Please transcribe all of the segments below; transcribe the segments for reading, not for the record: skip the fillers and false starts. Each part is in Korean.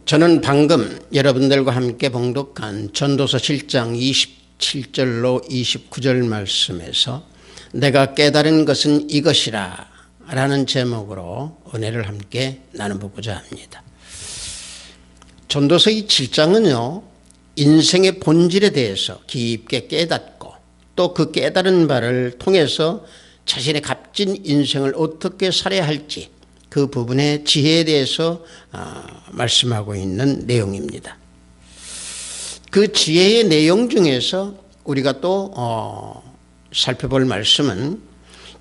저는 방금 여러분들과 함께 봉독한 전도서 7장 27절로 29절 말씀에서 내가 깨달은 것은 이것이라 라는 제목으로 은혜를 함께 나눠보고자 합니다. 전도서 이 7장은요, 인생의 본질에 대해서 깊게 깨닫고 또 그 깨달은 바를 통해서 자신의 값진 인생을 어떻게 살아야 할지 그 부분의 지혜에 대해서 말씀하고 있는 내용입니다. 그 지혜의 내용 중에서 우리가 또 살펴볼 말씀은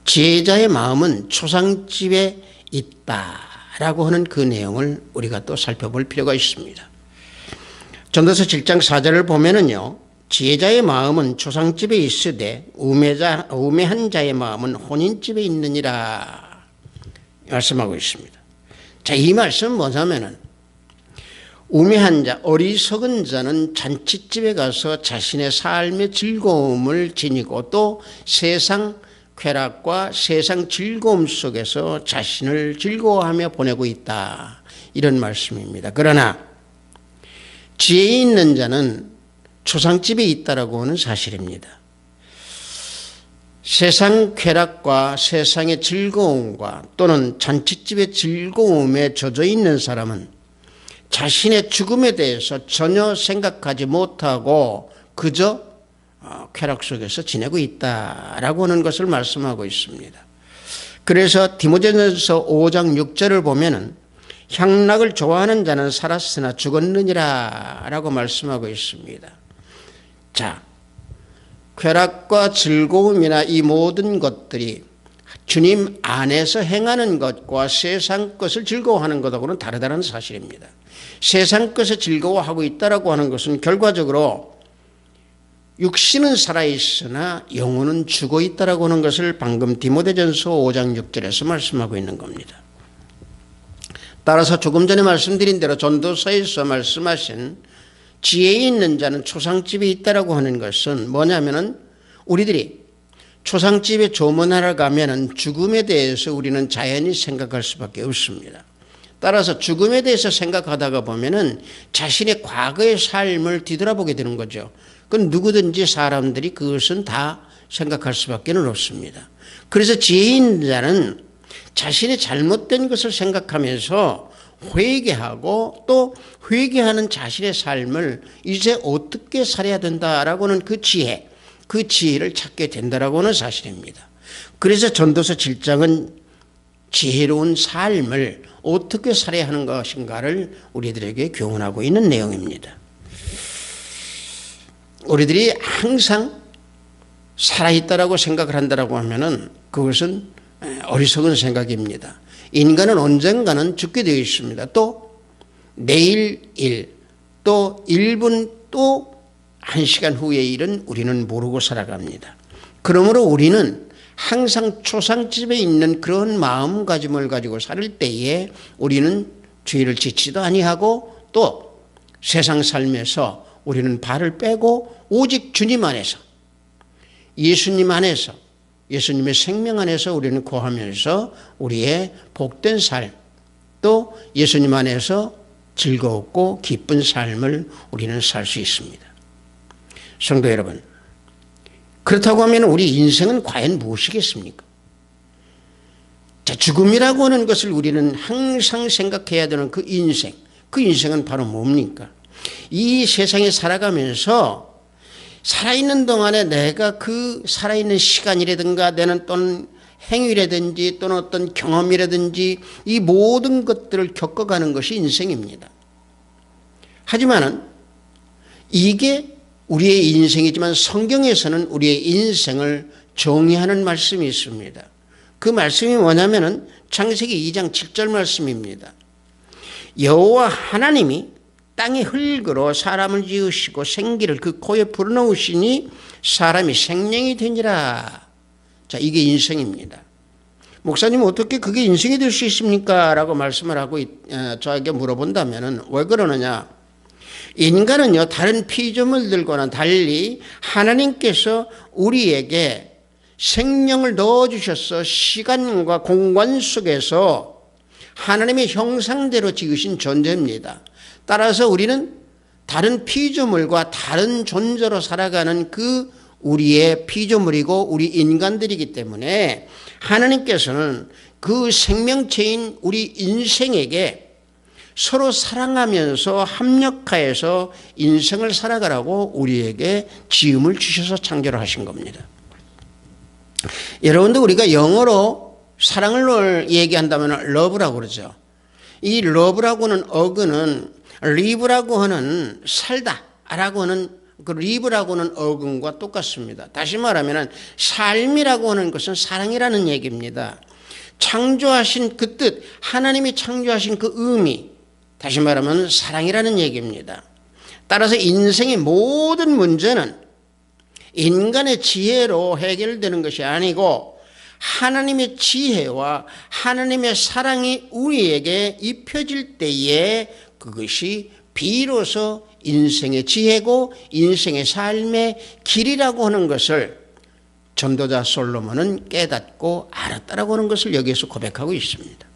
지혜자의 마음은 초상집에 있다라고 하는 그 내용을 우리가 또 살펴볼 필요가 있습니다. 전도서 7장 4절을 보면은요, 지혜자의 마음은 초상집에 있으되 우매한 자의 마음은 혼인집에 있느니라 말씀하고 있습니다. 자, 이 말씀은 뭐냐면은 우매한 자, 어리석은 자는 잔치집에 가서 자신의 삶의 즐거움을 지니고 또 세상 쾌락과 세상 즐거움 속에서 자신을 즐거워하며 보내고 있다, 이런 말씀입니다. 그러나 지혜 있는 자는 초상집에 있다라고 하는 사실입니다. 세상 쾌락과 세상의 즐거움과 또는 잔치집의 즐거움에 젖어 있는 사람은 자신의 죽음에 대해서 전혀 생각하지 못하고 그저 쾌락 속에서 지내고 있다라고 하는 것을 말씀하고 있습니다. 그래서 디모데전서 5장 6절을 보면은 향락을 좋아하는 자는 살았으나 죽었느니라 라고 말씀하고 있습니다. 자, 쾌락과 즐거움이나 이 모든 것들이 주님 안에서 행하는 것과 세상 것을 즐거워하는 것하고는 다르다는 사실입니다. 세상 것을 즐거워하고 있다라고 하는 것은 결과적으로 육신은 살아있으나 영혼은 죽어 있다라고 하는 것을 방금 디모데전서 5장 6절에서 말씀하고 있는 겁니다. 따라서 조금 전에 말씀드린 대로 전도서에서 말씀하신 지혜 있는 자는 초상집에 있다라고 하는 것은 뭐냐면은 우리들이 초상집에 조문하러 가면은 죽음에 대해서 우리는 자연히 생각할 수밖에 없습니다. 따라서 죽음에 대해서 생각하다가 보면은 자신의 과거의 삶을 뒤돌아보게 되는 거죠. 그건 누구든지 사람들이 그것은 다 생각할 수밖에 없습니다. 그래서 지혜 있는 자는 자신의 잘못된 것을 생각하면서 회개하고 또 회개하는 자신의 삶을 이제 어떻게 살아야 된다라고 하는 그 지혜를 찾게 된다라고 하는 사실입니다. 그래서 전도서 7장은 지혜로운 삶을 어떻게 살아야 하는 것인가를 우리들에게 교훈하고 있는 내용입니다. 우리들이 항상 살아있다라고 생각을 한다라고 하면은 그것은 어리석은 생각입니다. 인간은 언젠가는 죽게 되어 있습니다. 또 내일 일, 또 1분, 또 1시간 후의 일은 우리는 모르고 살아갑니다. 그러므로 우리는 항상 초상집에 있는 그런 마음가짐을 가지고 살 때에 우리는 죄를 짓지도 아니하고 또 세상 삶에서 우리는 발을 빼고 오직 주님 안에서, 예수님 안에서, 예수님의 생명 안에서 우리는 거하면서 우리의 복된 삶, 또 예수님 안에서 즐겁고 기쁜 삶을 우리는 살 수 있습니다. 성도 여러분, 그렇다고 하면 우리 인생은 과연 무엇이겠습니까? 자, 죽음이라고 하는 것을 우리는 항상 생각해야 되는 그 인생은 바로 뭡니까? 이 세상에 살아가면서 살아있는 동안에 내가 그 살아있는 시간이라든가 내는 또는 행위라든지 또는 어떤 경험이라든지 이 모든 것들을 겪어가는 것이 인생입니다. 하지만은 이게 우리의 인생이지만 성경에서는 우리의 인생을 정의하는 말씀이 있습니다. 그 말씀이 뭐냐면은 창세기 2장 7절 말씀입니다. 여호와 하나님이 땅의 흙으로 사람을 지으시고 생기를 그 코에 불어넣으시니 사람이 생명이 되니라. 자, 이게 인생입니다. 목사님 어떻게 그게 인생이 될 수 있습니까? 라고 말씀을 하고 저에게 물어본다면 왜 그러느냐? 인간은요, 다른 피조물들과는 달리 하나님께서 우리에게 생명을 넣어주셔서 시간과 공간 속에서 하나님의 형상대로 지으신 존재입니다. 따라서 우리는 다른 피조물과 다른 존재로 살아가는 그 우리의 피조물이고 우리 인간들이기 때문에 하나님께서는 그 생명체인 우리 인생에게 서로 사랑하면서 합력하여서 인생을 살아가라고 우리에게 지음을 주셔서 창조를 하신 겁니다. 여러분들 우리가 영어로 사랑을 얘기한다면 love라고 그러죠. 이 love라고는 어근은 live라고 하는 살다라고 하는 그 live라고는 어근과 똑같습니다. 다시 말하면 삶이라고 하는 것은 사랑이라는 얘기입니다. 창조하신 그 뜻, 하나님이 창조하신 그 의미, 다시 말하면 사랑이라는 얘기입니다. 따라서 인생의 모든 문제는 인간의 지혜로 해결되는 것이 아니고 하나님의 지혜와 하나님의 사랑이 우리에게 입혀질 때에 그것이 비로소 인생의 지혜고 인생의 삶의 길이라고 하는 것을 전도자 솔로몬은 깨닫고 알았다라고 하는 것을 여기에서 고백하고 있습니다.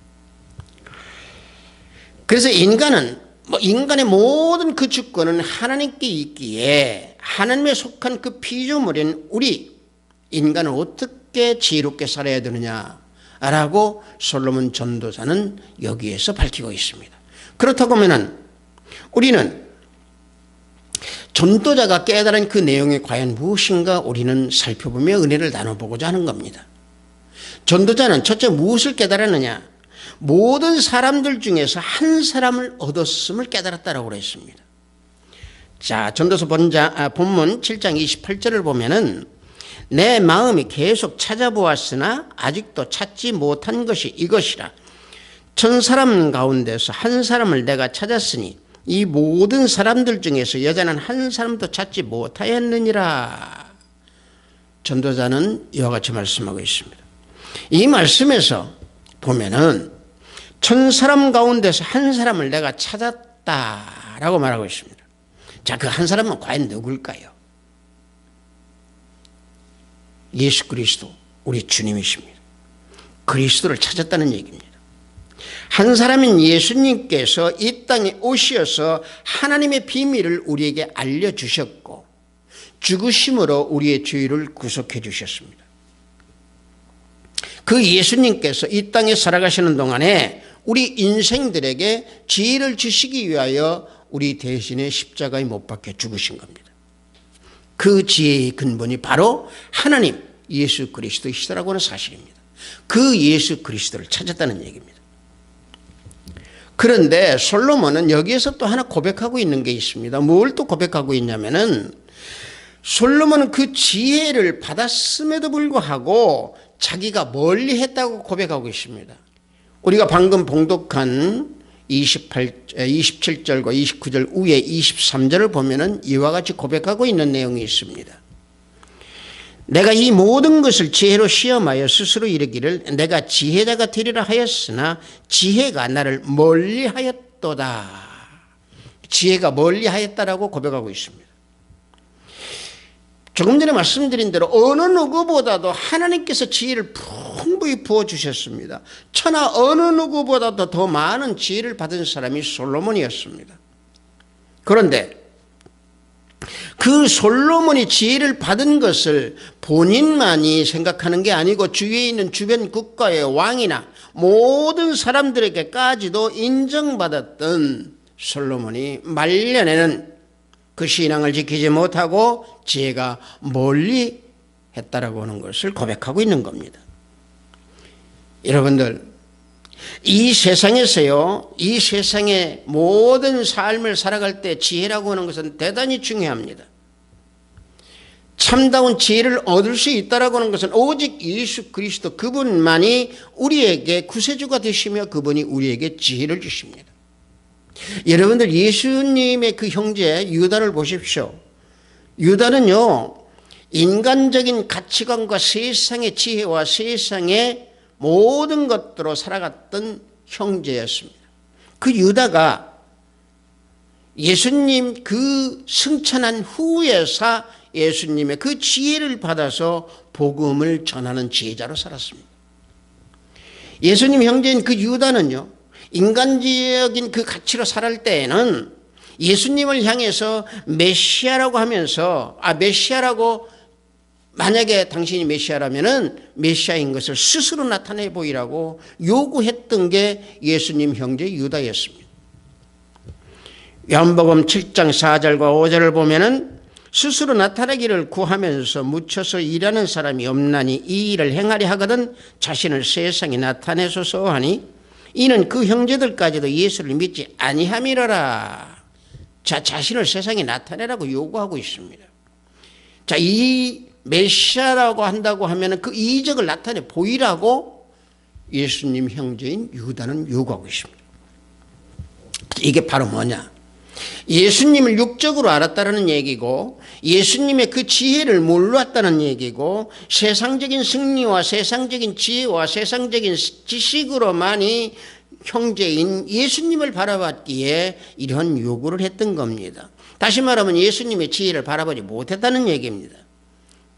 그래서 인간의 모든 그 주권은 하나님께 있기에 하나님에 속한 그 피조물인 우리 인간은 어떻게 지혜롭게 살아야 되느냐라고 솔로몬 전도자는 여기에서 밝히고 있습니다. 그렇다고 하면 우리는 전도자가 깨달은 그 내용이 과연 무엇인가 우리는 살펴보며 은혜를 나눠보고자 하는 겁니다. 전도자는 첫째 무엇을 깨달았느냐? 모든 사람들 중에서 한 사람을 얻었음을 깨달았다라고 그랬습니다. 자, 전도서 본문 7장 28절을 보면은 내 마음이 계속 찾아보았으나 아직도 찾지 못한 것이 이것이라. 천 사람 가운데서 한 사람을 내가 찾았으니 이 모든 사람들 중에서 여자는 한 사람도 찾지 못하였느니라. 전도자는 이와 같이 말씀하고 있습니다. 이 말씀에서 보면은 천 사람 가운데서 한 사람을 내가 찾았다라고 말하고 있습니다. 자, 그 한 사람은 과연 누굴까요? 예수 그리스도, 우리 주님이십니다. 그리스도를 찾았다는 얘기입니다. 한 사람인 예수님께서 이 땅에 오셔서 하나님의 비밀을 우리에게 알려주셨고 죽으심으로 우리의 죄를 구속해 주셨습니다. 그 예수님께서 이 땅에 살아가시는 동안에 우리 인생들에게 지혜를 주시기 위하여 우리 대신에 십자가에 못 박혀 죽으신 겁니다. 그 지혜의 근본이 바로 하나님 예수 그리스도이시라고 하는 사실입니다. 그 예수 그리스도를 찾았다는 얘기입니다. 그런데 솔로몬은 여기에서 또 하나 고백하고 있는 게 있습니다. 뭘 또 고백하고 있냐면은 솔로몬은 그 지혜를 받았음에도 불구하고 자기가 멀리 했다고 고백하고 있습니다. 우리가 방금 봉독한 27절과 29절 후에 23절을 보면은 이와 같이 고백하고 있는 내용이 있습니다. 내가 이 모든 것을 지혜로 시험하여 스스로 이르기를 내가 지혜자가 되리라 하였으나 지혜가 나를 멀리하였도다. 지혜가 멀리하였다라고 고백하고 있습니다. 조금 전에 말씀드린 대로 어느 누구보다도 하나님께서 지혜를 풍부히 부어주셨습니다. 천하 어느 누구보다도 더 많은 지혜를 받은 사람이 솔로몬이었습니다. 그런데 그 솔로몬이 지혜를 받은 것을 본인만이 생각하는 게 아니고 주위에 있는 주변 국가의 왕이나 모든 사람들에게까지도 인정받았던 솔로몬이 말년에는 그 신앙을 지키지 못하고 지혜가 멀리 했다라고 하는 것을 고백하고 있는 겁니다. 여러분들, 이 세상에서요, 이 세상의 모든 삶을 살아갈 때 지혜라고 하는 것은 대단히 중요합니다. 참다운 지혜를 얻을 수 있다라고 하는 것은 오직 예수 그리스도 그분만이 우리에게 구세주가 되시며 그분이 우리에게 지혜를 주십니다. 여러분들 예수님의 그 형제 유다를 보십시오. 유다는요, 인간적인 가치관과 세상의 지혜와 세상의 모든 것들로 살아갔던 형제였습니다. 그 유다가 예수님 그 승천한 후에서 예수님의 그 지혜를 받아서 복음을 전하는 지혜자로 살았습니다. 예수님 형제인 그 유다는요, 인간적인 그 가치로 살을 때에는 예수님을 향해서 메시아라고 하면서, 메시아라고, 만약에 당신이 메시아라면은 메시아인 것을 스스로 나타내 보이라고 요구했던 게 예수님 형제 유다였습니다. 요한복음 7장 4절과 5절을 보면은 스스로 나타나기를 구하면서 묻혀서 일하는 사람이 없나니 이 일을 행하려 하거든 자신을 세상에 나타내소서 하니 이는 그 형제들까지도 예수를 믿지 아니함이로라. 자, 자신을 세상에 나타내라고 요구하고 있습니다. 자, 이 메시아라고 한다고 하면 그 이적을 나타내 보이라고 예수님 형제인 유다는 요구하고 있습니다. 이게 바로 뭐냐? 예수님을 육적으로 알았다는 얘기고 예수님의 그 지혜를 몰랐다는 얘기고 세상적인 승리와 세상적인 지혜와 세상적인 지식으로만이 형제인 예수님을 바라봤기에 이런 요구를 했던 겁니다. 다시 말하면 예수님의 지혜를 바라보지 못했다는 얘기입니다.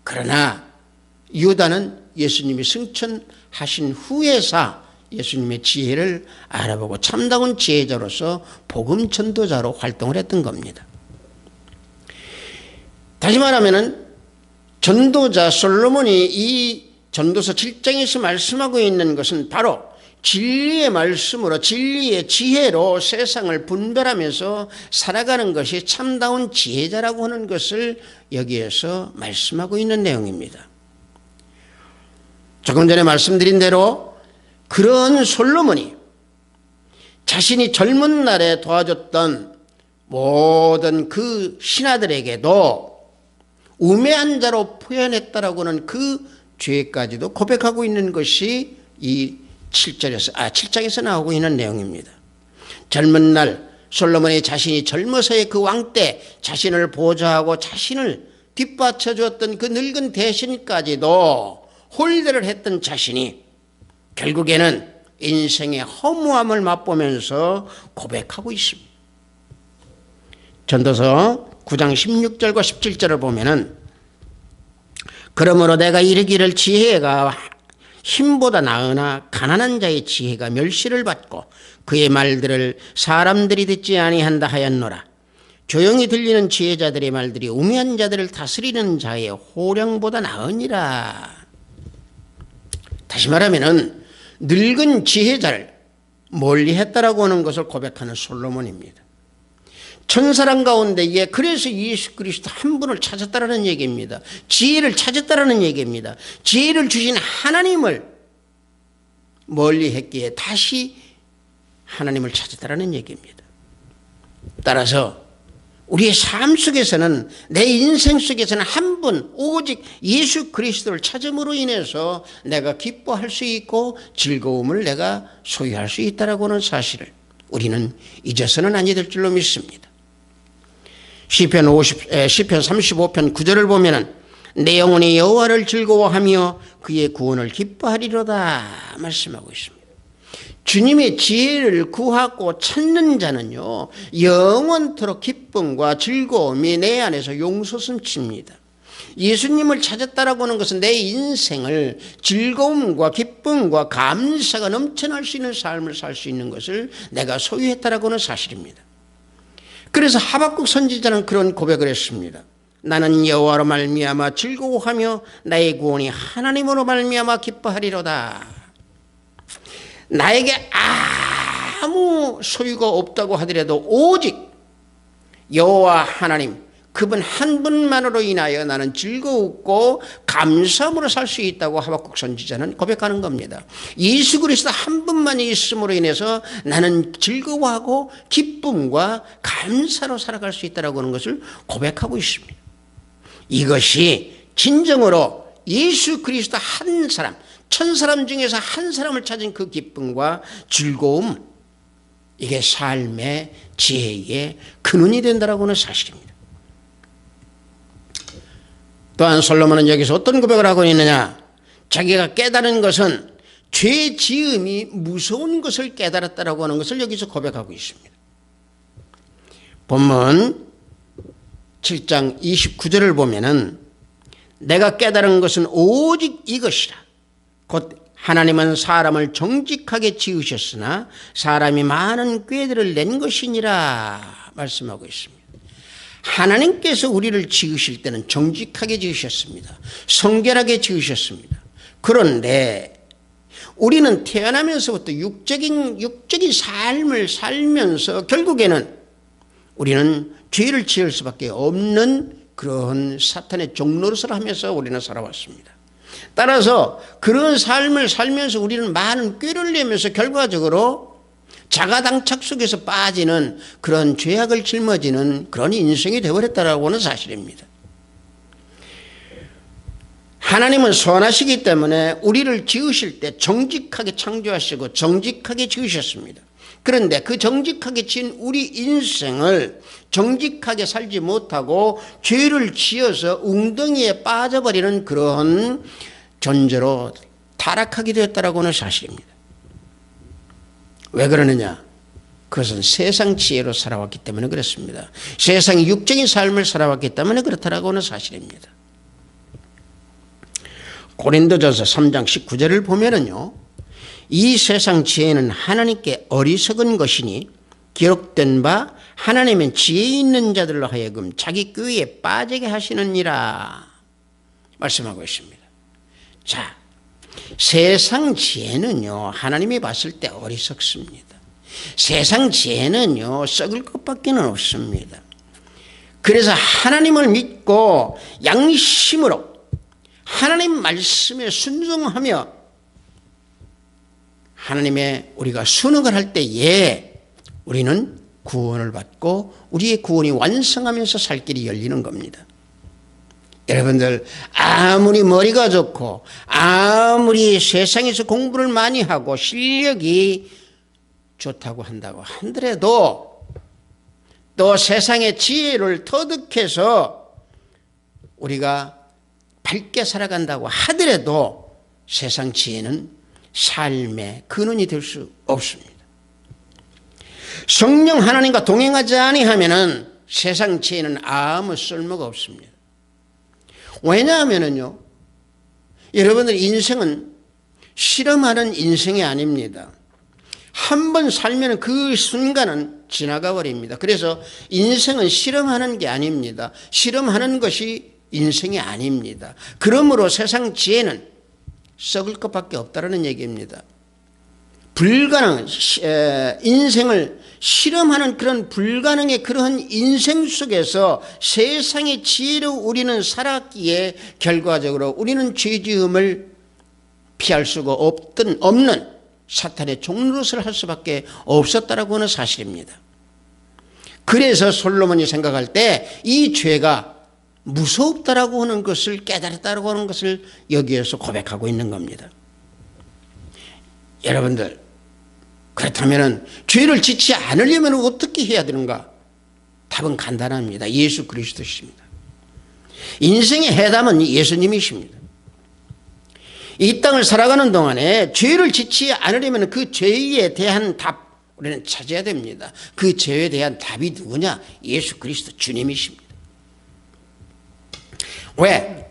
그러나 유다는 예수님이 승천하신 후에서 예수님의 지혜를 알아보고 참다운 지혜자로서 복음 전도자로 활동을 했던 겁니다. 다시 말하면 전도자 솔로몬이 이 전도서 7장에서 말씀하고 있는 것은 바로 진리의 말씀으로 진리의 지혜로 세상을 분별하면서 살아가는 것이 참다운 지혜자라고 하는 것을 여기에서 말씀하고 있는 내용입니다. 조금 전에 말씀드린 대로 그런 솔로몬이 자신이 젊은 날에 도와줬던 모든 그 신하들에게도 우매한 자로 표현했다라고 하는 그 죄까지도 고백하고 있는 것이 이 7장에서 나오고 있는 내용입니다. 젊은 날 솔로몬이 자신이 젊어서의 그 왕 때 자신을 보좌하고 자신을 뒷받쳐 주었던 그 늙은 대신까지도 홀대를 했던 자신이 결국에는 인생의 허무함을 맛보면서 고백하고 있습니다. 전도서 9장 16절과 17절을 보면은 그러므로 내가 이르기를 지혜가 힘보다 나으나 가난한 자의 지혜가 멸시를 받고 그의 말들을 사람들이 듣지 아니한다 하였노라. 조용히 들리는 지혜자들의 말들이 우매한 자들을 다스리는 자의 호령보다 나으니라. 다시 말하면은 늙은 지혜자를 멀리했다라고 하는 것을 고백하는 솔로몬입니다. 천사랑 가운데 그래서 예수 그리스도 한 분을 찾았다라는 얘기입니다. 지혜를 찾았다라는 얘기입니다. 지혜를 주신 하나님을 멀리했기에 다시 하나님을 찾았다라는 얘기입니다. 따라서 우리의 삶 속에서는 내 인생 속에서는 한 분 오직 예수 그리스도를 찾음으로 인해서 내가 기뻐할 수 있고 즐거움을 내가 소유할 수 있다라고 하는 사실을 우리는 잊어서는 아니 될 줄로 믿습니다. 시편 35편 9절을 보면은 내 영혼이 여호와를 즐거워하며 그의 구원을 기뻐하리로다 말씀하고 있습니다. 주님의 지혜를 구하고 찾는 자는요 영원토록 기쁨과 즐거움이 내 안에서 용솟음칩니다. 예수님을 찾았다라고 하는 것은 내 인생을 즐거움과 기쁨과 감사가 넘쳐날 수 있는 삶을 살 수 있는 것을 내가 소유했다라고 하는 사실입니다. 그래서 하박국 선지자는 그런 고백을 했습니다. 나는 여호와로 말미암아 즐거워하며 나의 구원이 하나님으로 말미암아 기뻐하리로다. 나에게 아무 소유가 없다고 하더라도 오직 여호와 하나님 그분 한 분만으로 인하여 나는 즐거웠고 감사함으로 살 수 있다고 하박국 선지자는 고백하는 겁니다. 예수 그리스도 한 분만이 있음으로 인해서 나는 즐거워하고 기쁨과 감사로 살아갈 수 있다고 하는 것을 고백하고 있습니다. 이것이 진정으로 예수 그리스도 한 사람, 1000사람 중에서 한 사람을 찾은 그 기쁨과 즐거움, 이게 삶의 지혜의 근원이 된다라고 하는 사실입니다. 또한 솔로몬은 여기서 어떤 고백을 하고 있느냐? 자기가 깨달은 것은 죄 지음이 무서운 것을 깨달았다라고 하는 것을 여기서 고백하고 있습니다. 본문 7장 29절을 보면은 내가 깨달은 것은 오직 이것이라. 곧 하나님은 사람을 정직하게 지으셨으나 사람이 많은 꾀들을 낸 것이니라 말씀하고 있습니다. 하나님께서 우리를 지으실 때는 정직하게 지으셨습니다. 성결하게 지으셨습니다. 그런데 우리는 태어나면서부터 육적인 삶을 살면서 결국에는 우리는 죄를 지을 수밖에 없는 그런 사탄의 종노릇을 하면서 우리는 살아왔습니다. 따라서 그런 삶을 살면서 우리는 많은 꾀를 내면서 결과적으로 자가당착 속에서 빠지는 그런 죄악을 짊어지는 그런 인생이 되어버렸다라고 하는 사실입니다. 하나님은 선하시기 때문에 우리를 지으실 때 정직하게 창조하시고 정직하게 지으셨습니다. 그런데 그 정직하게 지은 우리 인생을 정직하게 살지 못하고 죄를 지어서 웅덩이에 빠져버리는 그런 존재로 타락하게 되었다라고 하는 사실입니다. 왜 그러느냐? 그것은 세상 지혜로 살아왔기 때문에 그렇습니다. 세상 육적인 삶을 살아왔기 때문에 그렇다라고 하는 사실입니다. 고린도전서 3장 19절을 보면은요, 이 세상 지혜는 하나님께 어리석은 것이니 기록된 바 하나님은 지혜 있는 자들로 하여금 자기 꾀에 빠지게 하시느니라 말씀하고 있습니다. 자, 세상 지혜는요, 하나님이 봤을 때 어리석습니다. 세상 지혜는요, 썩을 것밖에 없습니다. 그래서 하나님을 믿고 양심으로 하나님 말씀에 순종하며 하나님의 우리가 순응을 할 때에 우리는 구원을 받고 우리의 구원이 완성하면서 살 길이 열리는 겁니다. 여러분들, 아무리 머리가 좋고 아무리 세상에서 공부를 많이 하고 실력이 좋다고 한다고 하더라도 또 세상의 지혜를 터득해서 우리가 밝게 살아간다고 하더라도 세상 지혜는 삶의 근원이 될 수 없습니다. 성령 하나님과 동행하지 아니하면은 세상 지혜는 아무 쓸모가 없습니다. 왜냐하면은요, 여러분들 인생은 실험하는 인생이 아닙니다. 한 번 살면 그 순간은 지나가 버립니다. 그래서 인생은 실험하는 게 아닙니다. 실험하는 것이 인생이 아닙니다. 그러므로 세상 지혜는 썩을 것밖에 없다는 얘기입니다. 불가능, 인생을 실험하는 그런 불가능의 그런 인생 속에서 세상의 지혜로 우리는 살았기에 결과적으로 우리는 죄지음을 피할 수가 없는 사탄의 종노릇을 할 수밖에 없었다라고 하는 사실입니다. 그래서 솔로몬이 생각할 때 이 죄가 무섭다라고 하는 것을 깨달았다라고 하는 것을 여기에서 고백하고 있는 겁니다. 여러분들, 그렇다면 죄를 짓지 않으려면 어떻게 해야 되는가? 답은 간단합니다. 예수 그리스도십니다. 인생의 해답은 예수님이십니다. 이 땅을 살아가는 동안에 죄를 짓지 않으려면 그 죄에 대한 답 우리는 찾아야 됩니다. 그 죄에 대한 답이 누구냐? 예수 그리스도 주님이십니다. 왜?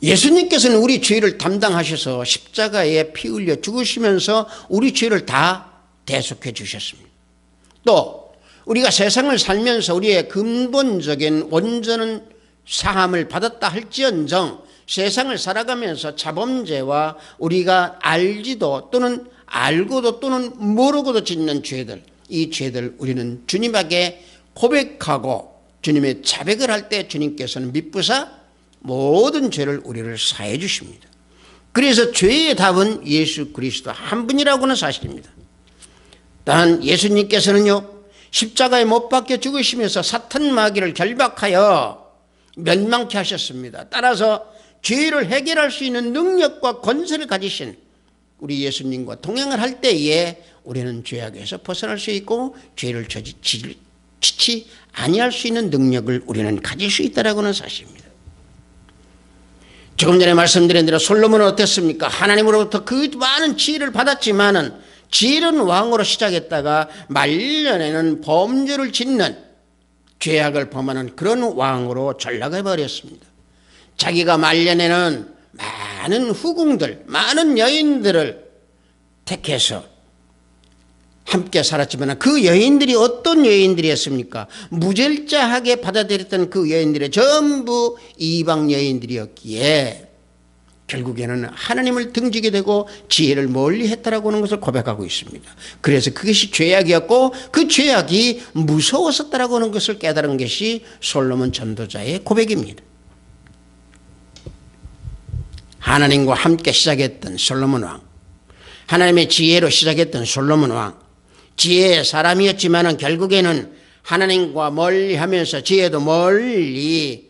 예수님께서는 우리 죄를 담당하셔서 십자가에 피 흘려 죽으시면서 우리 죄를 다 대속해 주셨습니다. 또 우리가 세상을 살면서 우리의 근본적인 온전한 사함을 받았다 할지언정 세상을 살아가면서 자범죄와 우리가 알지도 또는 알고도 또는 모르고도 짓는 죄들, 이 죄들 우리는 주님에게 고백하고 주님의 자백을 할 때 주님께서는 미쁘사 모든 죄를 우리를 사해 주십니다. 그래서 죄의 답은 예수 그리스도 한 분이라고 하는 사실입니다. 단 예수님께서는요, 십자가에 못 박혀 죽으시면서 사탄 마귀를 결박하여 멸망케 하셨습니다. 따라서 죄를 해결할 수 있는 능력과 권세를 가지신 우리 예수님과 동행을 할 때에 우리는 죄악에서 벗어날 수 있고 죄를 짓지 아니할 수 있는 능력을 우리는 가질 수 있다라고 하는 사실입니다. 조금 전에 말씀드린 대로 솔로몬은 어땠습니까? 하나님으로부터 그 많은 지혜를 받았지만은 지혜로운 왕으로 시작했다가 말년에는 범죄를 짓는 죄악을 범하는 그런 왕으로 전락해 버렸습니다. 자기가 말년에는 많은 후궁들, 많은 여인들을 택해서 함께 살았지만 그 여인들이 어떤 여인들이었습니까? 무절제하게 받아들였던 그 여인들이 전부 이방 여인들이었기에 결국에는 하나님을 등지게 되고 지혜를 멀리 했다라고 하는 것을 고백하고 있습니다. 그래서 그것이 죄악이었고 그 죄악이 무서웠었다라고 하는 것을 깨달은 것이 솔로몬 전도자의 고백입니다. 하나님과 함께 시작했던 솔로몬 왕, 하나님의 지혜로 시작했던 솔로몬 왕, 지혜의 사람이었지만 결국에는 하나님과 멀리하면서 지혜도 멀리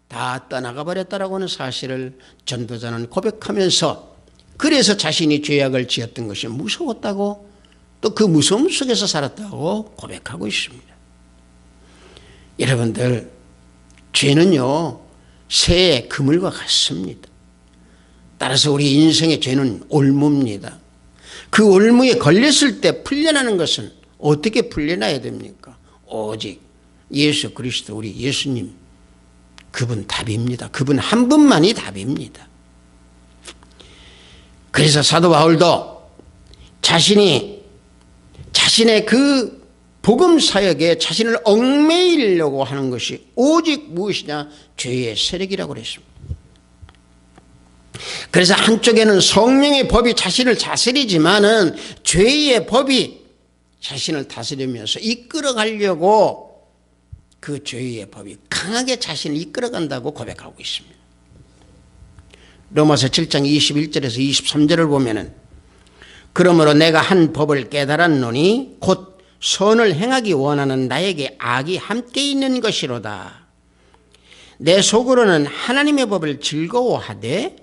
다 떠나가 버렸다라고 하는 사실을 전도자는 고백하면서 그래서 자신이 죄악을 지었던 것이 무서웠다고 또 그 무서움 속에서 살았다고 고백하고 있습니다. 여러분들, 죄는요 새의 그물과 같습니다. 따라서 우리 인생의 죄는 올무입니다. 그 올무에 걸렸을 때 풀려나는 것은 어떻게 풀려나야 됩니까? 오직 예수 그리스도 우리 예수님, 그분 답입니다. 그분 한 분만이 답입니다. 그래서 사도 바울도 자신의 그 복음 사역에 자신을 얽매이려고 하는 것이 오직 무엇이냐? 죄의 세력이라고 그랬습니다. 그래서 한쪽에는 성령의 법이 자신을 다스리지만은 죄의 법이 자신을 다스리면서 이끌어가려고 그 죄의 법이 강하게 자신을 이끌어간다고 고백하고 있습니다. 로마서 7장 21절에서 23절을 보면은 그러므로 내가 한 법을 깨달았노니 곧 선을 행하기 원하는 나에게 악이 함께 있는 것이로다. 내 속으로는 하나님의 법을 즐거워하되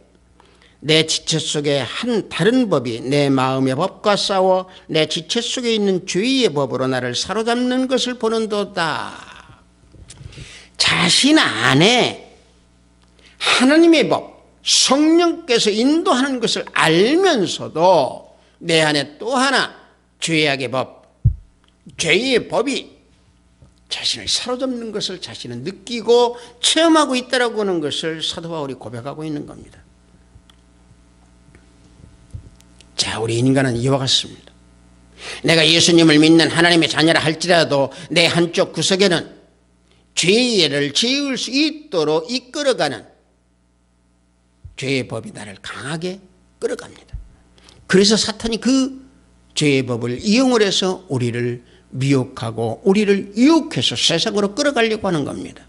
내 지체 속에 한 다른 법이 내 마음의 법과 싸워 내 지체 속에 있는 죄의 법으로 나를 사로잡는 것을 보는도다. 자신 안에 하나님의 법, 성령께서 인도하는 것을 알면서도 내 안에 또 하나 죄악의 법, 죄의 법이 자신을 사로잡는 것을 자신은 느끼고 체험하고 있다라고 하는 것을 사도 바울이 고백하고 있는 겁니다. 자, 우리 인간은 이와 같습니다. 내가 예수님을 믿는 하나님의 자녀라 할지라도 내 한쪽 구석에는 죄를 지을 수 있도록 이끌어가는 죄의 법이 나를 강하게 끌어갑니다. 그래서 사탄이 그 죄의 법을 이용을 해서 우리를 미혹하고 우리를 유혹해서 세상으로 끌어가려고 하는 겁니다.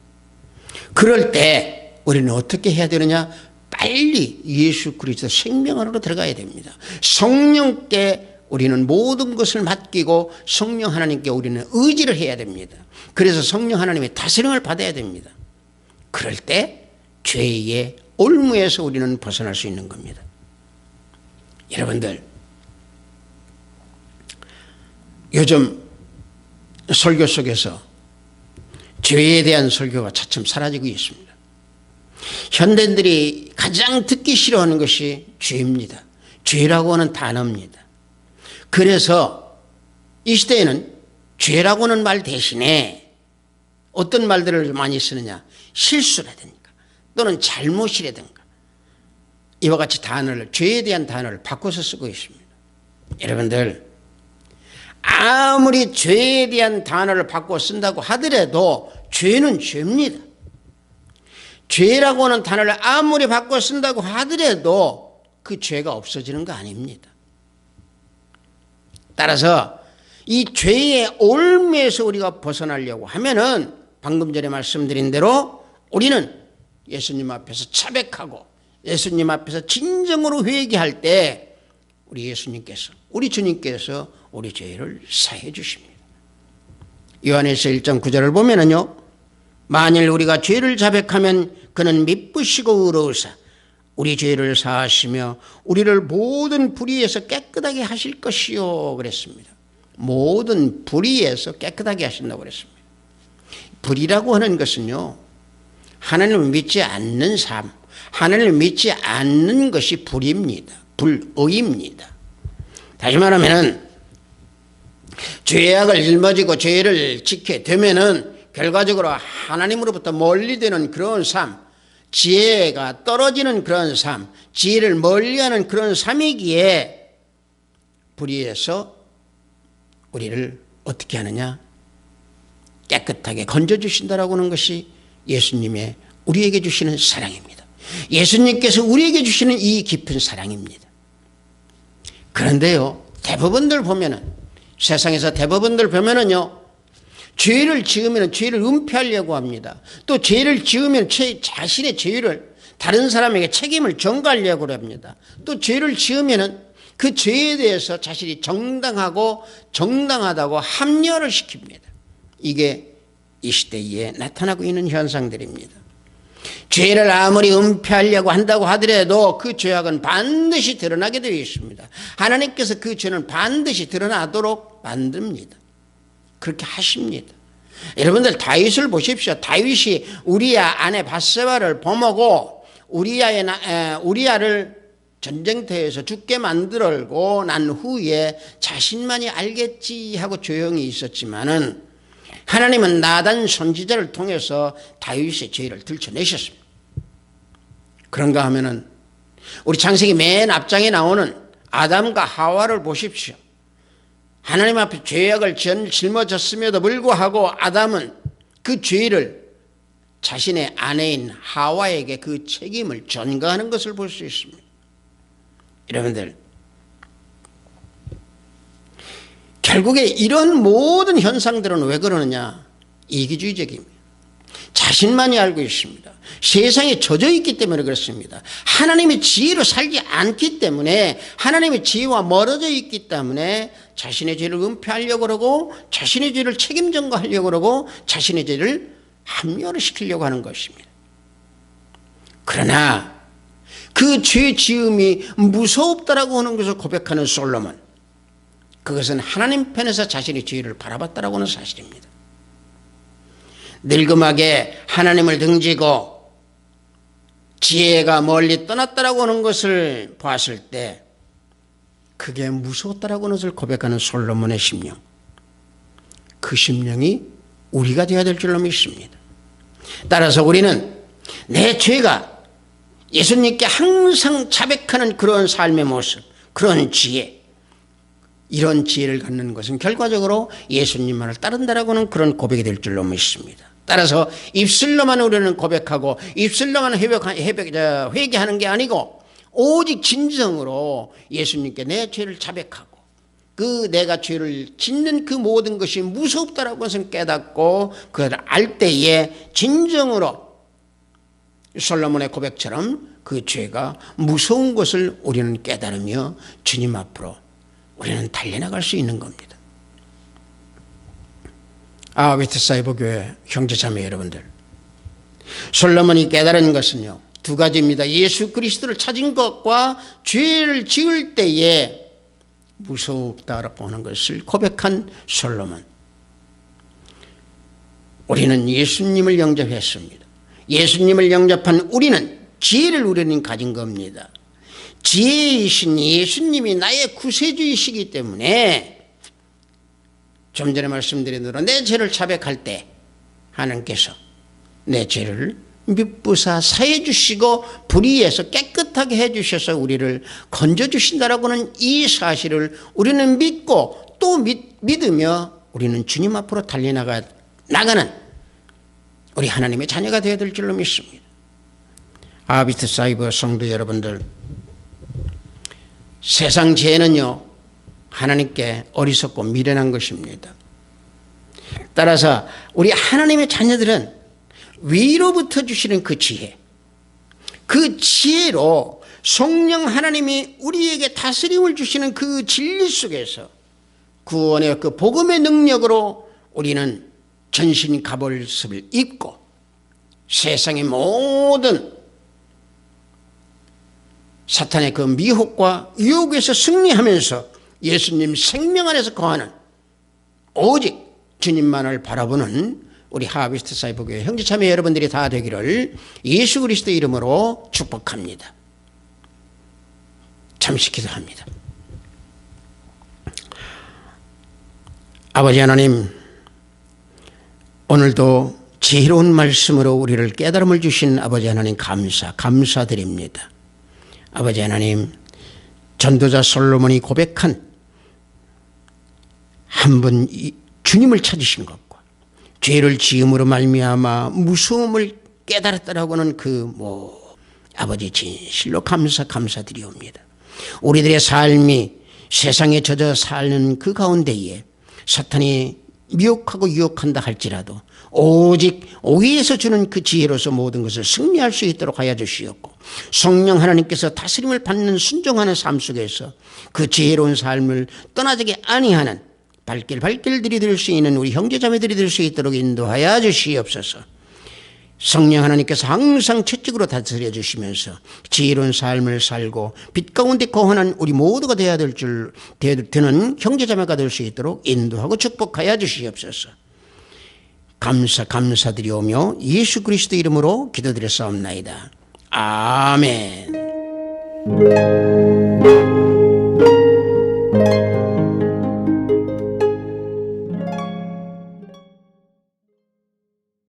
그럴 때 우리는 어떻게 해야 되느냐? 빨리 예수 그리스도 생명 안으로 들어가야 됩니다. 성령께 우리는 모든 것을 맡기고 성령 하나님께 우리는 의지를 해야 됩니다. 그래서 성령 하나님의 다스림을 받아야 됩니다. 그럴 때 죄의 올무에서 우리는 벗어날 수 있는 겁니다. 여러분들, 요즘 설교 속에서 죄에 대한 설교가 차츰 사라지고 있습니다. 현대인들이 가장 듣기 싫어하는 것이 죄입니다. 죄라고 하는 단어입니다. 그래서 이 시대에는 죄라고 하는 말 대신에 어떤 말들을 많이 쓰느냐? 실수라든가 또는 잘못이라든가 이와 같이 단어를, 죄에 대한 단어를 바꿔서 쓰고 있습니다. 여러분들, 아무리 죄에 대한 단어를 바꿔 쓴다고 하더라도 죄는 죄입니다. 죄라고 하는 단어를 아무리 바꿔 쓴다고 하더라도 그 죄가 없어지는 거 아닙니다. 따라서 이 죄의 올무에서 우리가 벗어나려고 하면은 방금 전에 말씀드린 대로 우리는 예수님 앞에서 자백하고 예수님 앞에서 진정으로 회개할 때 우리 예수님께서, 우리 주님께서 우리 죄를 사해 주십니다. 요한일서 1장 9절을 보면은요, 만일 우리가 죄를 자백하면 그는 미쁘시고 의로우사 우리 죄를 사하시며 우리를 모든 불의에서 깨끗하게 하실 것이요 그랬습니다. 모든 불의에서 깨끗하게 하신다고 그랬습니다. 불의라고 하는 것은요, 하나님을 믿지 않는 삶, 하나님을 믿지 않는 것이 불입니다. 불의입니다. 다시 말하면 죄악을 짊어지고 죄를 지게 되면은 결과적으로 하나님으로부터 멀리되는 그런 삶, 지혜가 떨어지는 그런 삶, 지혜를 멀리하는 그런 삶이기에 불의에서 우리를 어떻게 하느냐? 깨끗하게 건져주신다라고 하는 것이 예수님의 우리에게 주시는 사랑입니다. 예수님께서 우리에게 주시는 이 깊은 사랑입니다. 그런데요, 대부분들 보면은, 세상에서 대부분들 보면은요, 죄를 지으면 죄를 은폐하려고 합니다. 또 죄를 지으면 자신의 죄를 다른 사람에게 책임을 전가하려고 합니다. 또 죄를 지으면은 그 죄에 대해서 자신이 정당하다고 합리화를 시킵니다. 이게 이 시대에 나타나고 있는 현상들입니다. 죄를 아무리 은폐하려고 한다고 하더라도 그 죄악은 반드시 드러나게 되어 있습니다. 하나님께서 그 죄는 반드시 드러나도록 만듭니다. 그렇게 하십니다. 여러분들 다윗을 보십시오. 다윗이 우리야 아내 밧세바를 범하고 우리야를 전쟁터에서 죽게 만들고 난 후에 자신만이 알겠지 하고 조용히 있었지만은 하나님은 나단 선지자를 통해서 다윗의 죄를 들춰내셨습니다. 그런가 하면은 우리 창세기 맨 앞장에 나오는 아담과 하와를 보십시오. 하나님 앞에 죄악을 짊어졌음에도 불구하고 아담은 그 죄를 자신의 아내인 하와에게 그 책임을 전가하는 것을 볼 수 있습니다. 여러분들, 결국에 이런 모든 현상들은 왜 그러느냐? 이기주의적입니다. 자신만이 알고 있습니다. 세상에 젖어 있기 때문에 그렇습니다. 하나님의 지혜로 살지 않기 때문에, 하나님의 지혜와 멀어져 있기 때문에 자신의 죄를 은폐하려고 그러고 자신의 죄를 책임 전가하려고 그러고 자신의 죄를 합리화를 시키려고 하는 것입니다. 그러나 그 죄 지음이 무섭다라고 하는 것을 고백하는 솔로몬, 그것은 하나님 편에서 자신의 죄를 바라봤다라고 하는 사실입니다. 늙음하게 하나님을 등지고 지혜가 멀리 떠났다라고 하는 것을 봤을 때 그게 무서웠다라고 하는 것을 고백하는 솔로몬의 심령, 그 심령이 우리가 되어야 될 줄로 믿습니다. 따라서 우리는 내 죄가 예수님께 항상 자백하는 그런 삶의 모습, 그런 지혜, 이런 지혜를 갖는 것은 결과적으로 예수님만을 따른다라고 하는 그런 고백이 될 줄로 믿습니다. 따라서 입술로만 우리는 고백하고 입술로만 회개하는 게 아니고 오직 진정으로 예수님께 내 죄를 자백하고 그 내가 죄를 짓는 그 모든 것이 무섭다라고 것을 깨닫고 그걸 알 때에 진정으로 솔로몬의 고백처럼 그 죄가 무서운 것을 우리는 깨달으며 주님 앞으로 우리는 달려나갈 수 있는 겁니다. 베트사이다 교회 형제자매 여러분들, 솔로몬이 깨달은 것은요, 두 가지입니다. 예수 그리스도를 찾은 것과 죄를 지을 때에 무섭다라고 하는 것을 고백한 솔로몬. 우리는 예수님을 영접했습니다. 예수님을 영접한 우리는 지혜를 우리는 가진 겁니다. 지혜이신 예수님이 나의 구세주이시기 때문에 좀 전에 말씀드린 대로 내 죄를 자백할 때 하나님께서 내 죄를 미쁘사 사해 주시고 불의에서 깨끗하게 해 주셔서 우리를 건져 주신다라고 하는 이 사실을 우리는 믿고 또 믿으며 우리는 주님 앞으로 달려나가는 우리 하나님의 자녀가 되어야 될 줄로 믿습니다. 베트사이다 성도 여러분들, 세상 죄는요 하나님께 어리석고 미련한 것입니다. 따라서 우리 하나님의 자녀들은 위로부터 주시는 그 지혜, 그 지혜로 성령 하나님이 우리에게 다스림을 주시는 그 진리 속에서 구원의 그 복음의 능력으로 우리는 전신 갑옷을 입고 세상의 모든 사탄의 그 미혹과 유혹에서 승리하면서 예수님 생명 안에서 거하는 오직 주님만을 바라보는 우리 하비스트사이다 교회 형제자매 여러분들이 다 되기를 예수 그리스도 이름으로 축복합니다. 잠시 기도합니다. 아버지 하나님, 오늘도 지혜로운 말씀으로 우리를 깨달음을 주신 아버지 하나님 감사드립니다. 아버지 하나님, 전도자 솔로몬이 고백한 한 번 주님을 찾으신 것과 죄를 지음으로 말미암아 무서움을 깨달았다라고는 아버지 진실로 감사드리옵니다. 우리들의 삶이 세상에 젖어 사는 그 가운데에 사탄이 미혹하고 유혹한다 할지라도 오직 위에서 주는 그 지혜로서 모든 것을 승리할 수 있도록 하여 주시옵고, 성령 하나님께서 다스림을 받는 순종하는 삶 속에서 그 지혜로운 삶을 떠나지 아니하는 발길 들이댈 수 있는 우리 형제자매들이 될 수 있도록 인도하여 주시옵소서. 성령 하나님께서 항상 채찍으로 다스려 주시면서 지혜로운 삶을 살고 빛 가운데 거하는 우리 모두가 되어야 되는 형제자매가 될 수 있도록 인도하고 축복하여 주시옵소서. 감사드리오며 예수 그리스도 이름으로 기도드렸사옵나이다. 아멘.